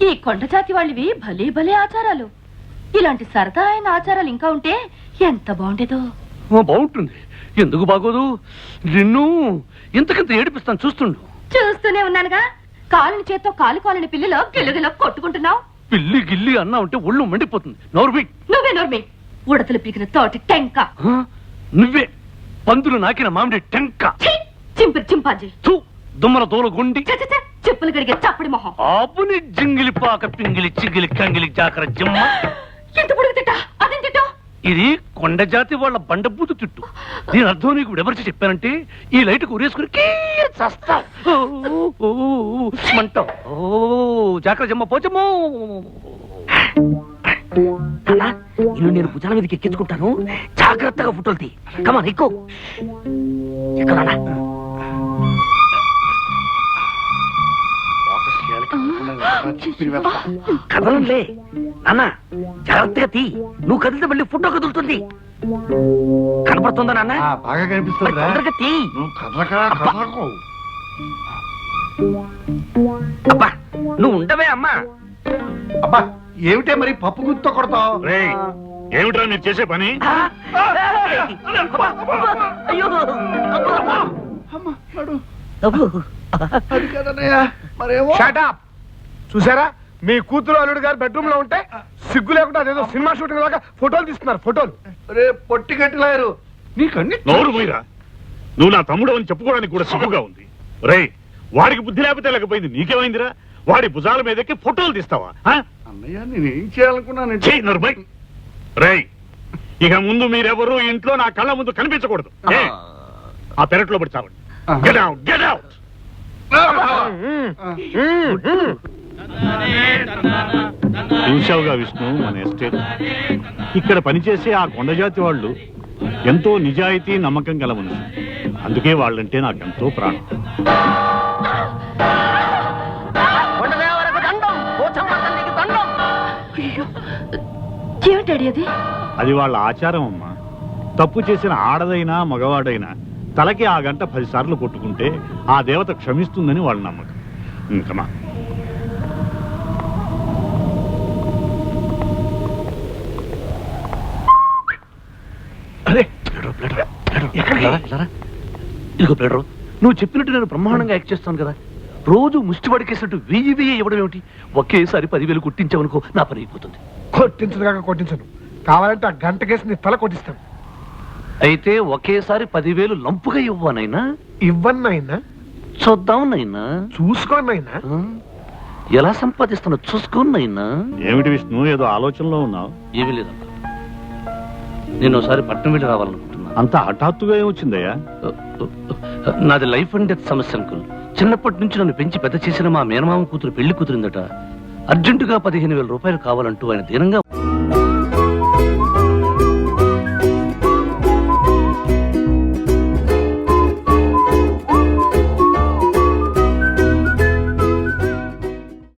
ఈ కొండ జాతి వాళ్ళవి భలే భలే ఆచారాలు. ఇలాంటి సరదా అయిన ఆచారాలు ఇంకా ఉంటే ఎంత బాగుండేదో. బాగుంటుంది, ఎందుకు బాగోదు? నిన్ను ఇంతకంత ఏడిపిస్తాను, చూస్తుండు. చూస్తూనే ఉన్నానుగా. కాలుని చేత్తో కాలుకోలని పిల్లిలో గిల్లుగిలో కొట్టుకుంటున్నావు. పిల్లి గిల్లి అన్నా ఉంటే ఒళ్ళు మండిపోతుంది. నోర్మి. నువ్వే ఉడతలు పీకిన తోటి టెంక. నువ్వే పందులు నాకిన మామిడి టెంక. చింపిరి చింపాజీ. దుమ్మల తోలు గుండి, చెప్పులు గడిగే చప్పడి మొహం. ఆపుని జింగిలి పాక పింగిలి చిగిలి కంగిలి జాకర జిమ్మ. ఎంత పొడుగు తిట్టా? అదేం తిట్టా? ఇది కొండ జాతి వాళ్ళ బండబూతు తిట్టు. దీని అర్థం నీకు ఎవరికి చెప్పానంటే ఈ లైట్ ఉరేసుకుని మంటావు. జాకర జమ్మ పోచమ్మో. ఇల్లు నేను భుజాల మీదకి ఎక్కించుకుంటాను, జాగ్రత్తగా ఫోటోలు తీ. కమాన్ ఎక్కువ ఎక్కడా. కదలంలే నాన్న, జాగ్రత్తగా తీ. నువ్వు కదిలితే మళ్ళీ ఫోటో కదులుతుంది. కనపడుతుందా నాన్న? బాగా కనిపిస్తుంది. తొందరగా తీ. అబ్బా నువ్వు ఉండవే అమ్మా. అబ్బా ఏమిటే మరి పప్పు గుర్తుతో కొడతావు? ఏమిట్రా మీరు చేసే పని? అది కదన్నయ్య, మరేమో. చూసారా, మీ కూతురు అల్లుడు గారు బెడ్రూమ్ లో ఉంటే సిగ్గు లేకుండా అదేదో సినిమా షూటింగ్ లాగా ఫోటోలు తీస్తున్నారు. ఫోటోలు రే పొట్టి గట్టిలాయరు, నీకన్నీ నోరు పోయిరా. నువ్వు నా తమ్ముడు అని చెప్పుకోవడానికి కూడా సిగ్గుగా ఉంది. రేయ్, వాడికి బుద్ధి లేకపోతే నీకేమైందిరా? వాడి భుజాల మీదకి ఫోటోలు తీస్తావా? అన్నయ్య నేనేం చేయాలనుకున్నాను? రేయ్, ఇక ముందు మీరెవరు ఇంట్లో నా కళ్ళ ముందు కనిపించకూడదు. ఆ పెరట్లో పడి చావండి. Get out, get out. చూశావుగా Vishnu, మన ఎస్టేట్. ఇక్కడ పనిచేసే ఆ కొండజాతి వాళ్ళు ఎంతో నిజాయితీ నమ్మకం గల మనుషులు. అందుకే వాళ్ళంటే నాకెంతో ప్రాణం. అది వాళ్ళ ఆచారం అమ్మా. తప్పు చేసిన ఆడదైనా మగవాడైనా తలకి ఆ గంట 10 సార్లు కొట్టుకుంటే ఆ దేవత క్షమిస్తుందని వాళ్ళ నమ్మకం. ఇంకమా ఇదిగో ప్లేడరు, నువ్వు చెప్పినట్టు నేను బ్రహ్మాండంగా యాక్ట్ చేస్తాను కదా. రోజు ముష్టి పడికేసినట్టు 1000 ఇవ్వడం ఏమిటి? ఒకేసారి 10,000 కొట్టించావనుకో, నా పని అయిపోతుంది. కొట్టించను, కావాలంటే ఆ గంట కేసు నీ తల కొట్టిస్తాను. అయితే ఒకేసారి 10,000 లంపుగా ఇవ్వనైనా? ఇవ్వన్నైనా చూద్దాం నైనా. చూసుకోనైనా ఎలా సంపాదిస్తున్నా చూసుకోనైనా. ఏమిటి విష్ణు, ఏదో ఆలోచనలో ఉన్నావు? ఏమీ లేదమ్మా, నేను ఒకసారి పట్నం వెళ్ళి రావాలనుకుంటున్నా. అంత హఠాత్తుగా ఏమొచ్చిందయ్యా? నాది లైఫ్ అండ్ డెత్ సమస్య అంకుల్. చిన్నప్పటి నుంచి నన్ను పెంచి పెద్ద చేసిన మా మేనమామ కూతురు పెళ్లి కూతురిందట. అర్జెంటుగా 15,000 రూపాయలు కావాలంటూ ఆయన దీనంగా